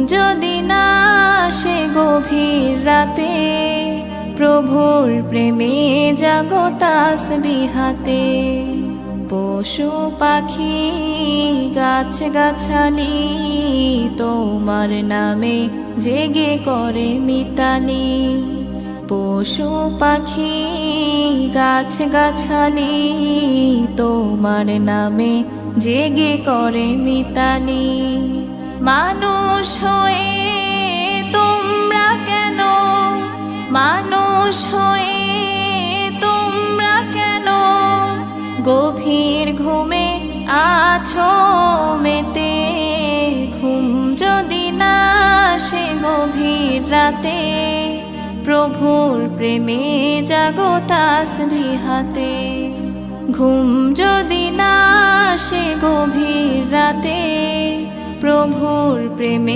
যদি না আসে গভীর রাতে, প্রভুর প্রেমে জাগো তাসবিহাতে। পশু পাখি গাছ গাছালি তোমার নামে জেগে করে মিতালি। পশু পাখি গাছ গাছালি তোমার নামে জেগে করে মিতালি। মানুষ হয়ে তোমরা কেন, মানুষ হয়ে তোমরা কেন গভীর ঘুমে আছো মেতে। ঘুম যদি না আসে গভীর রাতে, প্রভুর প্রেমে জাগো তাসবিহাতে। ঘুম যদি না আসে গভীর রাতে, প্রভুর প্রেমে